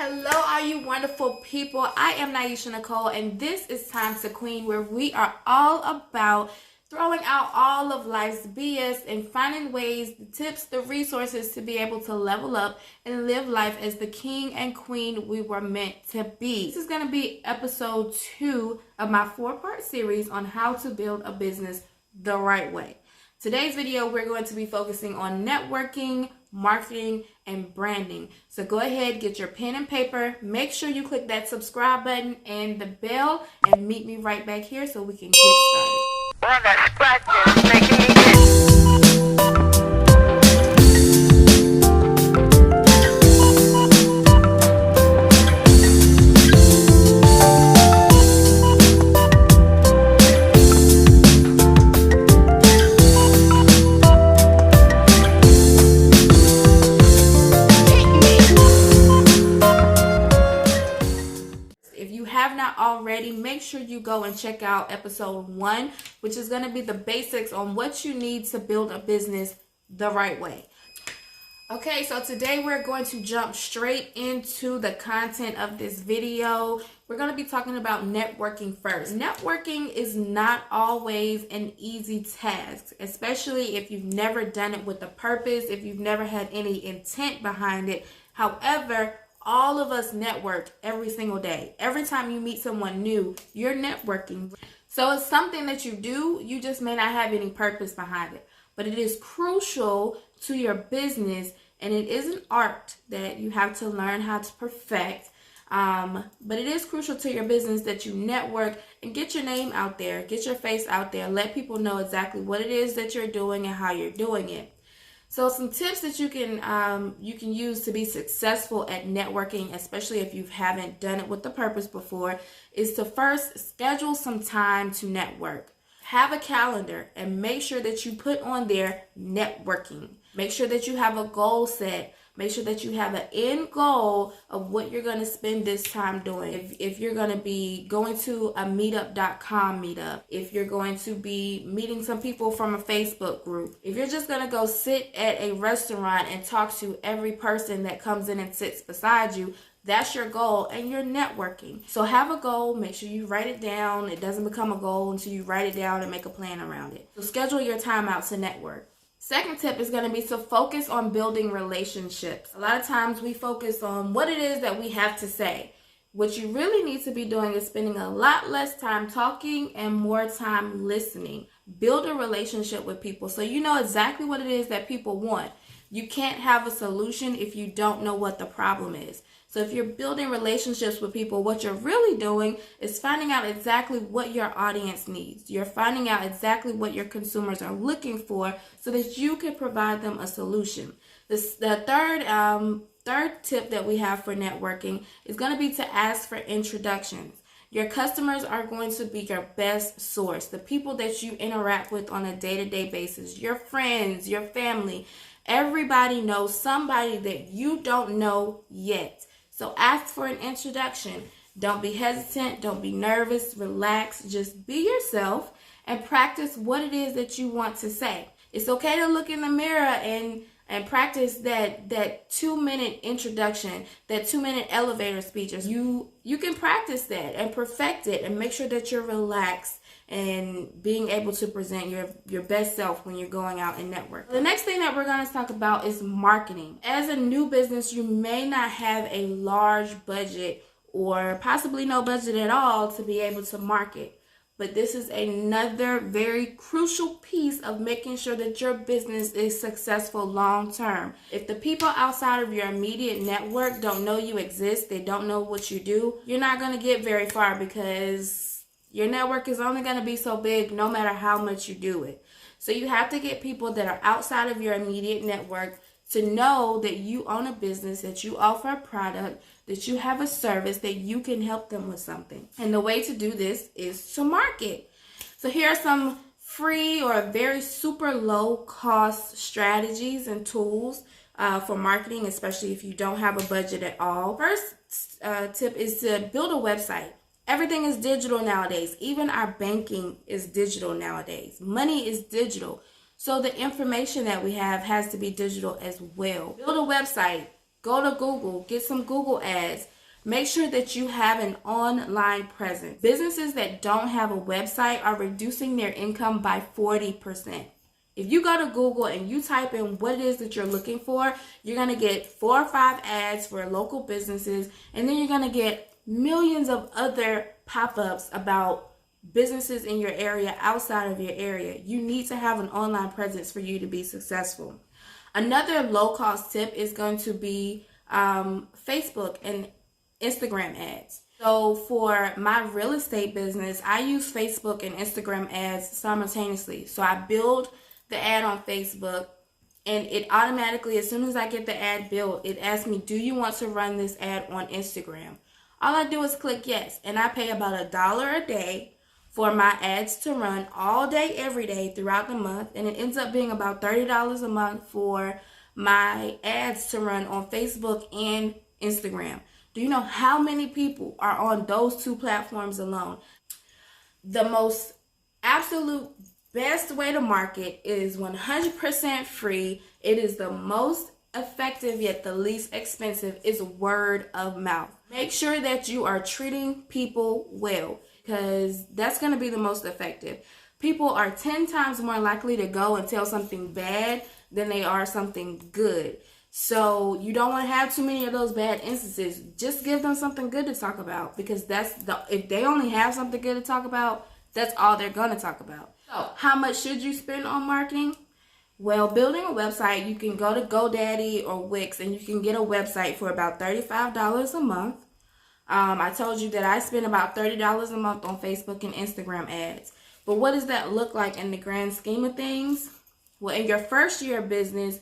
Hello, all you wonderful people. I am Naisha Nicole, and this is Time to Queen, where we are all about throwing out all of life's BS and finding ways, the tips, the resources to be able to level up and live life as the king and queen we were meant to be. This is going to be episode 2 of my 4-part series on how to build a business the right way. Today's video, we're going to be focusing on networking, marketing, and branding. So go ahead, get your pen and paper, make sure you click that subscribe button and the bell, and meet me right back here so we can get started. Well, that scratching is making me itch. Already, make sure you go and check out episode 1, which is going to be the basics on what you need to build a business the right way. Okay, so today we're going to jump straight into the content of this video. We're going to be talking about networking first. Networking is not always an easy task, especially if you've never done it with a purpose, if you've never had any intent behind it. However, all of us network every single day. Every time you meet someone new, you're networking. So it's something that you do, you just may not have any purpose behind it. But it is crucial to your business, and it is an art that you have to learn how to perfect. But it is crucial to your business that you network and get your name out there, get your face out there, let people know exactly what it is that you're doing and how you're doing it. So some tips that you can use to be successful at networking, especially if you haven't done it with the purpose before, is to first schedule some time to network. Have a calendar and make sure that you put on there networking. Make sure that you have a goal set. Make sure that you have an end goal of what you're going to spend this time doing. If you're going to be going to a meetup.com meetup, if you're going to be meeting some people from a Facebook group, if you're just going to go sit at a restaurant and talk to every person that comes in and sits beside you, that's your goal and you're networking. So have a goal, make sure you write it down. It doesn't become a goal until you write it down and make a plan around it. So schedule your time out to network. Second tip is going to be to focus on building relationships. A lot of times we focus on what it is that we have to say. What you really need to be doing is spending a lot less time talking and more time listening. Build a relationship with people so you know exactly what it is that people want. You can't have a solution if you don't know what the problem is. So if you're building relationships with people, what you're really doing is finding out exactly what your audience needs. You're finding out exactly what your consumers are looking for so that you can provide them a solution. The third tip that we have for networking is going to be to ask for introductions. Your customers are going to be your best source. The people that you interact with on a day-to-day basis, your friends, your family, everybody knows somebody that you don't know yet. So ask for an introduction. Don't be hesitant. Don't be nervous. Relax. Just be yourself and practice what it is that you want to say. It's okay to look in the mirror and practice that 2-minute introduction, that 2-minute elevator speeches. You can practice that and perfect it and make sure that you're relaxed and being able to present your best self when you're going out and network. The next thing that we're going to talk about is marketing. As a new business, you may not have a large budget or possibly no budget at all to be able to market. But this is another very crucial piece of making sure that your business is successful long term. If the people outside of your immediate network don't know you exist, they don't know what you do, you're not going to get very far because your network is only going to be so big no matter how much you do it. So you have to get people that are outside of your immediate network to know that you own a business, that you offer a product, that you have a service, that you can help them with something. And the way to do this is to market. So here are some free or very super low cost strategies and tools for marketing, especially if you don't have a budget at all. First tip is to build a website. Everything is digital nowadays. Even our banking is digital nowadays. Money is digital. So the information that we have has to be digital as well. Build a website. Go to Google, get some Google ads. Make sure that you have an online presence. Businesses that don't have a website are reducing their income by 40%. If you go to Google and you type in what it is that you're looking for, you're going to get 4 or 5 ads for local businesses, and then you're going to get millions of other pop-ups about businesses in your area outside of your area. You need to have an online presence for you to be successful. Another low-cost tip is going to be Facebook and Instagram ads. So for my real estate business, I use Facebook and Instagram ads simultaneously. So I build the ad on Facebook, and it automatically, as soon as I get the ad built, it asks me, do you want to run this ad on Instagram? All I do is click yes, and I pay about $1 a day for my ads to run all day, every day throughout the month, and it ends up being about $30 a month for my ads to run on Facebook and Instagram. Do you know how many people are on those 2 platforms alone? The most absolute best way to market is 100% free. It is the most effective yet the least expensive, is word of mouth. Make sure that you are treating people well, because that's going to be the most effective. People are 10 times more likely to go and tell something bad than they are something good. So you don't want to have too many of those bad instances. Just give them something good to talk about, because if they only have something good to talk about, that's all they're going to talk about. So how much should you spend on marketing? Well, building a website, you can go to GoDaddy or Wix and you can get a website for about $35 a month. I told you that I spend about $30 a month on Facebook and Instagram ads. But what does that look like in the grand scheme of things? Well, in your first year of business,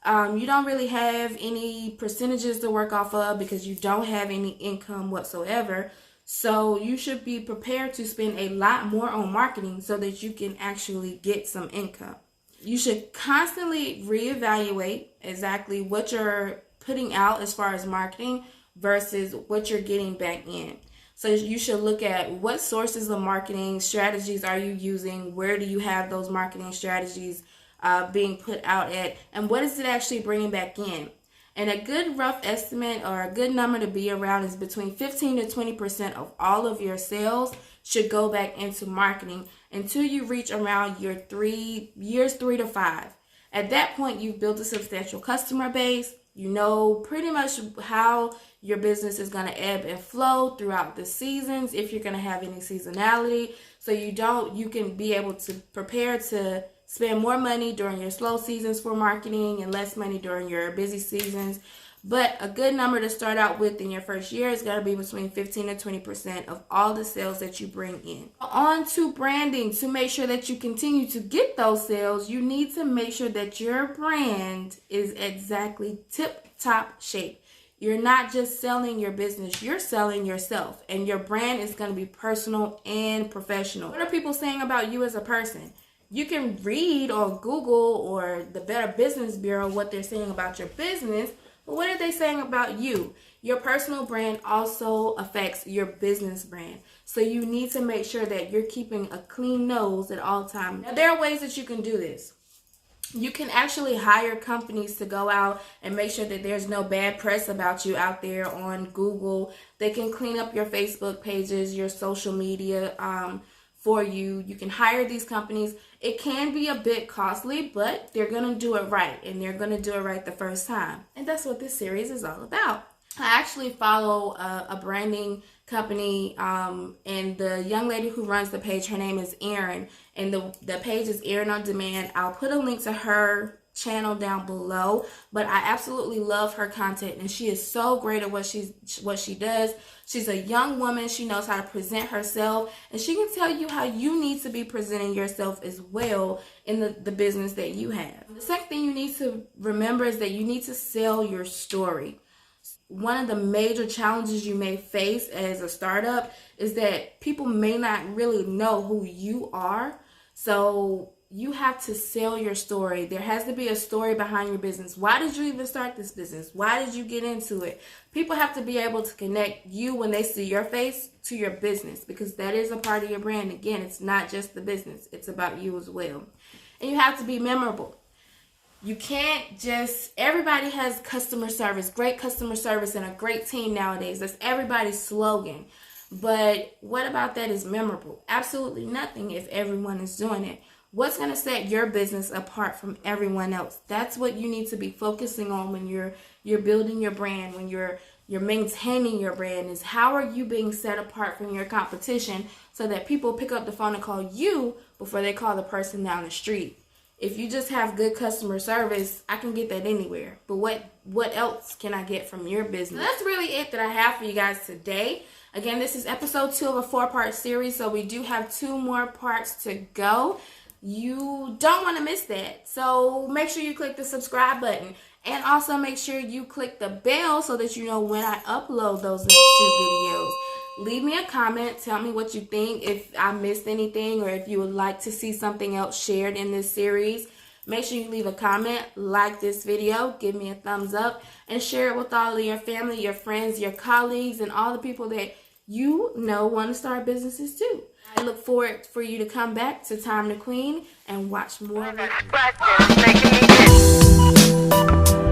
you don't really have any percentages to work off of because you don't have any income whatsoever. So you should be prepared to spend a lot more on marketing so that you can actually get some income. You should constantly reevaluate exactly what you're putting out as far as marketing versus what you're getting back in. So you should look at what sources of marketing strategies are you using, where do you have those marketing strategies being put out at, and what is it actually bringing back in. And a good rough estimate or a good number to be around is between 15 to 20% of all of your sales should go back into marketing until you reach around your 3 to 5. At that point, you've built a substantial customer base. You know pretty much how your business is going to ebb and flow throughout the seasons, if you're going to have any seasonality. So you can be able to prepare to spend more money during your slow seasons for marketing and less money during your busy seasons. But a good number to start out with in your first year is going to be between 15 to 20% of all the sales that you bring in. On to branding. To make sure that you continue to get those sales, you need to make sure that your brand is exactly tip-top shape. You're not just selling your business, you're selling yourself. And your brand is going to be personal and professional. What are people saying about you as a person? You can read on Google or the Better Business Bureau what they're saying about your business, but what are they saying about you? Your personal brand also affects your business brand. So you need to make sure that you're keeping a clean nose at all times. Now, there are ways that you can do this. You can actually hire companies to go out and make sure that there's no bad press about you out there on Google. They can clean up your Facebook pages, your social media for you. You can hire these companies. It can be a bit costly, but they're going to do it right, and they're going to do it right the first time. And that's what this series is all about. I actually follow a branding company, and the young lady who runs the page, her name is Erin, and the page is Erin On Demand. I'll put a link to her channel down below, but I absolutely love her content, and she is so great at what she does. She's a young woman. She knows how to present herself, and she can tell you how you need to be presenting yourself as well in the business that you have. The second thing you need to remember is that you need to sell your story. One of the major challenges you may face as a startup is that people may not really know who you are. So you have to sell your story. There has to be a story behind your business. Why did you even start this business? Why did you get into it? People have to be able to connect you when they see your face to your business, because that is a part of your brand. Again, it's not just the business. It's about you as well. And you have to be memorable. You can't just, everybody has customer service, great customer service, and a great team nowadays. That's everybody's slogan. But what about that is memorable? Absolutely nothing if everyone is doing it. What's going to set your business apart from everyone else? That's what you need to be focusing on when you're building your brand, when you're maintaining your brand, is how are you being set apart from your competition so that people pick up the phone and call you before they call the person down the street. If you just have good customer service, I can get that anywhere. But what else can I get from your business? That's really it that I have for you guys today. Again, this is episode 2 of a 4-part series, so we do have 2 more parts to go. You don't want to miss that. So make sure you click the subscribe button. And also make sure you click the bell so that you know when I upload those next 2 videos. Leave me a comment. Tell me what you think, if I missed anything, or if you would like to see something else shared in this series. Make sure you leave a comment, like this video, give me a thumbs up, and share it with all of your family, your friends, your colleagues, and all the people that you know want to start businesses too. I look forward for you to come back to Time to Queen and watch more of it. Making me